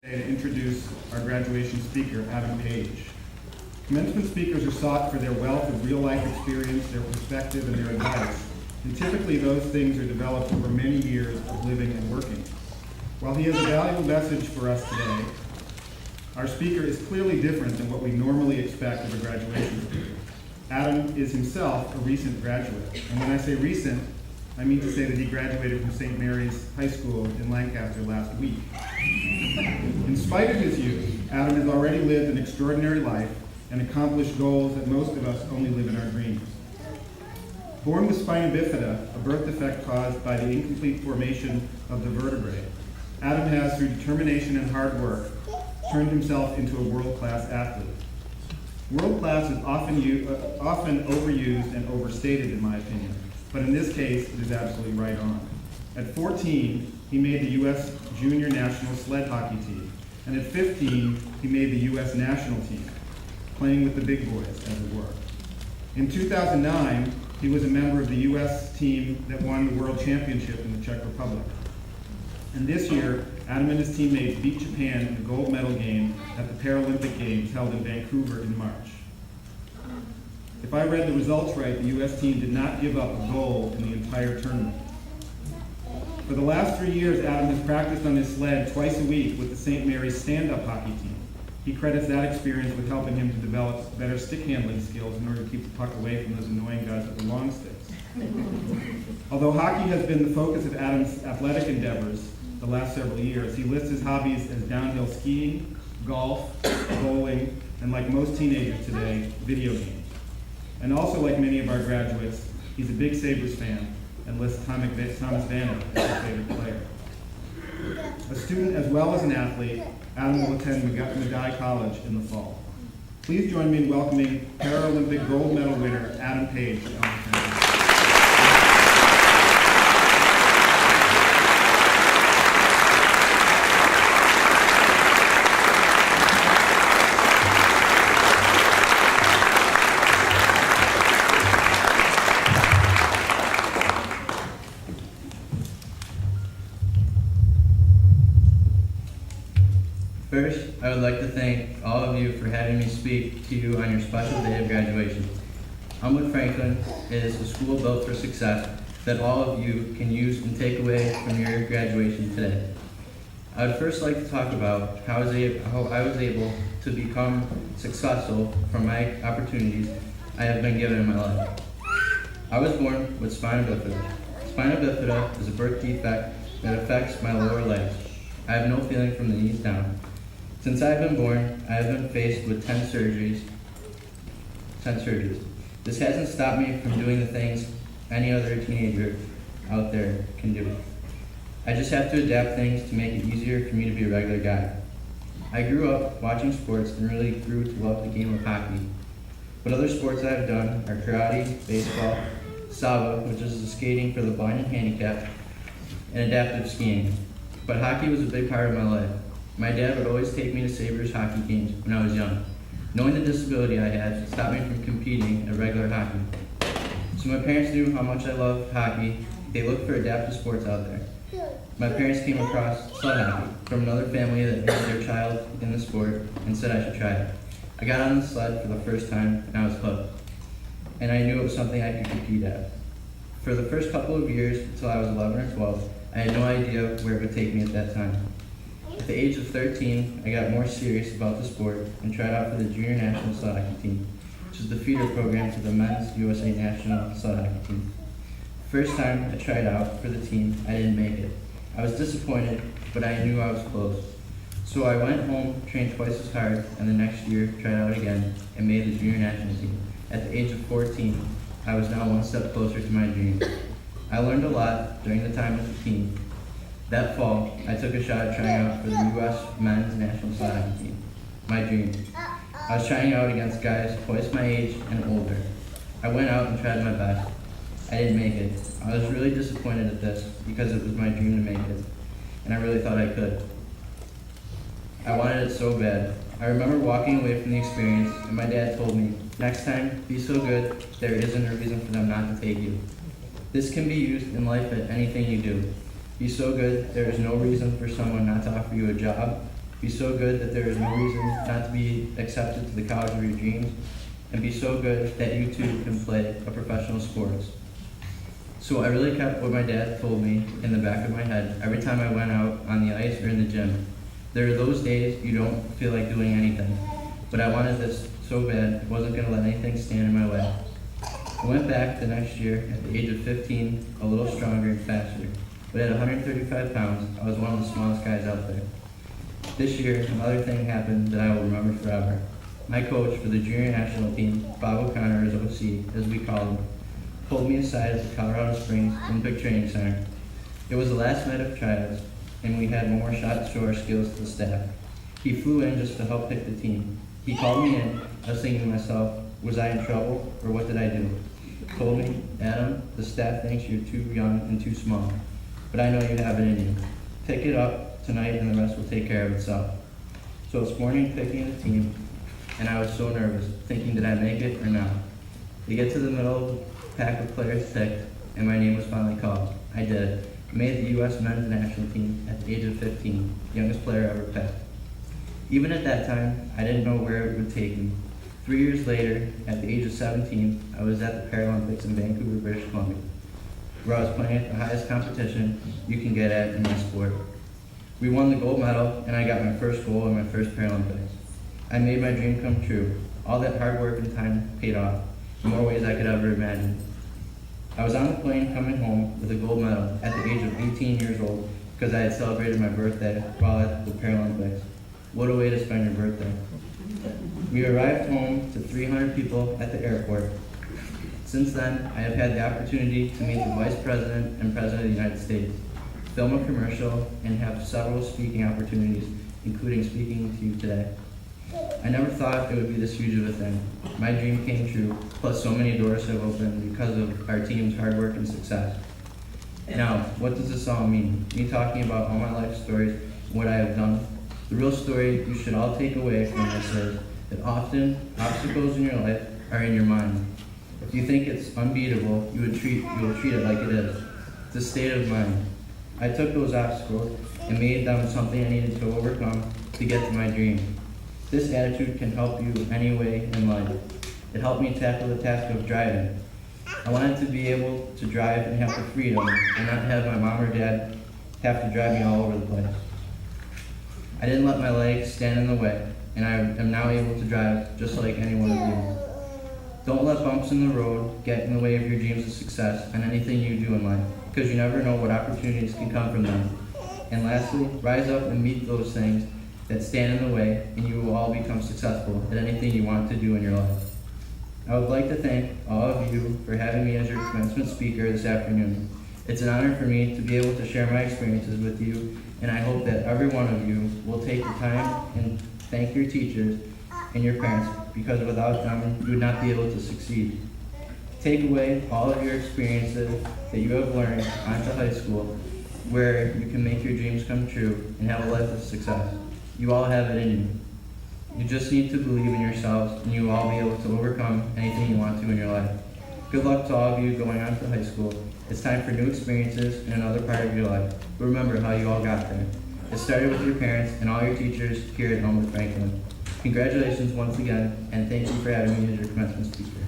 To introduce our graduation speaker, Adam Page. Commencement speakers are sought for their wealth of real-life experience, their perspective, and their advice, and typically those things are developed over many years of living and working. While he has a valuable message for us today, our speaker is clearly different than what we normally expect of a graduation speaker. Adam is himself a recent graduate, and when I say recent, I mean to say that he graduated from St. Mary's High School in Lancaster last week. In spite of his youth, Adam has already lived an extraordinary life and accomplished goals that most of us only live in our dreams. Born with spina bifida, a birth defect caused by the incomplete formation of the vertebrae, Adam has, through determination and hard work, turned himself into a world-class athlete. World-class is often overused and overstated, in my opinion, but in this case, it is absolutely right on. At 14, he made the U.S. Junior National Sled Hockey Team, and at 15, he made the U.S. National Team, playing with the big boys, as it were. In 2009, he was a member of the U.S. team that won the World Championship in the Czech Republic. And this year, Adam and his teammates beat Japan in the gold medal game at the Paralympic Games held in Vancouver in March. If I read the results right, the U.S. team did not give up a goal in the entire tournament. For the last 3 years, Adam has practiced on his sled twice a week with the St. Mary's stand-up hockey team. He credits that experience with helping him to develop better stick handling skills in order to keep the puck away from those annoying guys with the long sticks. Although hockey has been the focus of Adam's athletic endeavors the last several years, he lists his hobbies as downhill skiing, golf, bowling, and like most teenagers today, video games. And also, like many of our graduates, he's a big Sabres fan and lists Thomas Vanek as his favorite player. A student as well as an athlete, Adam will attend Medalist College in the fall. Please join me in welcoming Paralympic gold medal winner Adam Page to Elmer County. First, I would like to thank all of you for having me speak to you on your special day of graduation. Elmwood Franklin is a school built for success that all of you can use and take away from your graduation today. I would first like to talk about how I was able to become successful from my opportunities I have been given in my life. I was born with spina bifida. Spina bifida is a birth defect that affects my lower legs. I have no feeling from the knees down. Since I've been born, I have been faced with 10 surgeries. This hasn't stopped me from doing the things any other teenager out there can do. I just have to adapt things to make it easier for me to be a regular guy. I grew up watching sports and really grew to love the game of hockey. But other sports I've done are karate, baseball, saba, which is the skating for the blind and handicapped, and adaptive skiing. But hockey was a big part of my life. My dad would always take me to Sabres hockey games when I was young. Knowing the disability I had stopped me from competing at regular hockey. So my parents knew how much I loved hockey. They looked for adaptive sports out there. My parents came across sled hockey from another family that had their child in the sport and said I should try it. I got on the sled for the first time and I was hooked. And I knew it was something I could compete at. For the first couple of years, until I was 11 or 12, I had no idea where it would take me at that time. At the age of 13, I got more serious about the sport and tried out for the Junior National Sled Hockey Team, which is the feeder program to the Men's USA National Sled Hockey Team. First time I tried out for the team, I didn't make it. I was disappointed, but I knew I was close. So I went home, trained twice as hard, and the next year tried out again and made the Junior National Team. At the age of 14, I was now one step closer to my dream. I learned a lot during the time with the team. That fall, I took a shot at trying out for the U.S. Men's National Sled Hockey Team. My dream. I was trying out against guys twice my age and older. I went out and tried my best. I didn't make it. I was really disappointed at this because it was my dream to make it, and I really thought I could. I wanted it so bad. I remember walking away from the experience, and my dad told me, "Next time, be so good, there isn't a reason for them not to take you." This can be used in life at anything you do. Be so good, there is no reason for someone not to offer you a job, be so good that there is no reason not to be accepted to the college of your dreams, and be so good that you too can play a professional sports. So I really kept what my dad told me in the back of my head every time I went out on the ice or in the gym. There are those days you don't feel like doing anything, but I wanted this so bad I wasn't going to let anything stand in my way. I went back the next year at the age of 15, a little stronger and faster, but at 135 pounds, I was one of the smallest guys out there. This year, another thing happened that I will remember forever. My coach for the junior national team, Bob O'Connor, as OC, as we call him, pulled me aside at the Colorado Springs Olympic Training Center. It was the last night of tryouts, and we had one more shot to show our skills to the staff. He flew in just to help pick the team. He called me in. I was thinking to myself, was I in trouble, or what did I do? He told me, Adam, the staff thinks you're too young and too small, but I know you have it in you. Pick it up tonight, and the rest will take care of itself. So it's morning picking the team, and I was so nervous, thinking, did I make it or not? We get to the middle of the pack of players picked, and my name was finally called. I did it. I made the U.S. men's national team at the age of 15, the youngest player ever picked. Even at that time, I didn't know where it would take me. 3 years later, at the age of 17, I was at the Paralympics in Vancouver, British Columbia, where I was playing at the highest competition you can get at in my sport. We won the gold medal, and I got my first goal in my first Paralympics. I made my dream come true. All that hard work and time paid off in more ways I could ever imagine. I was on the plane coming home with a gold medal at the age of 18 years old because I had celebrated my birthday while at the Paralympics. What a way to spend your birthday. We arrived home to 300 people at the airport. Since then, I have had the opportunity to meet the Vice President and President of the United States, film a commercial, and have several speaking opportunities, including speaking to you today. I never thought it would be this huge of a thing. My dream came true, plus so many doors have opened because of our team's hard work and success. Now, what does this all mean? Me talking about all my life stories and what I have done. The real story you should all take away from this is that often obstacles in your life are in your mind. If you think it's unbeatable, you will treat it like it is. It's a state of mind. I took those obstacles and made them something I needed to overcome to get to my dream. This attitude can help you any way in life. It helped me tackle the task of driving. I wanted to be able to drive and have the freedom and not have my mom or dad have to drive me all over the place. I didn't let my legs stand in the way, and I am now able to drive just like any one of you. Don't let bumps in the road get in the way of your dreams of success and anything you do in life, because you never know what opportunities can come from them. And lastly, rise up and meet those things that stand in the way, and you will all become successful at anything you want to do in your life. I would like to thank all of you for having me as your commencement speaker this afternoon. It's an honor for me to be able to share my experiences with you, and I hope that every one of you will take the time and thank your teachers and your parents, because without them, you would not be able to succeed. Take away all of your experiences that you have learned onto high school, where you can make your dreams come true and have a life of success. You all have it in you. You just need to believe in yourselves, and you will all be able to overcome anything you want to in your life. Good luck to all of you going on to high school. It's time for new experiences in another part of your life. But remember how you all got there. It started with your parents and all your teachers here at Elmwood Franklin. Congratulations once again, and thank you for having me as your commencement speaker.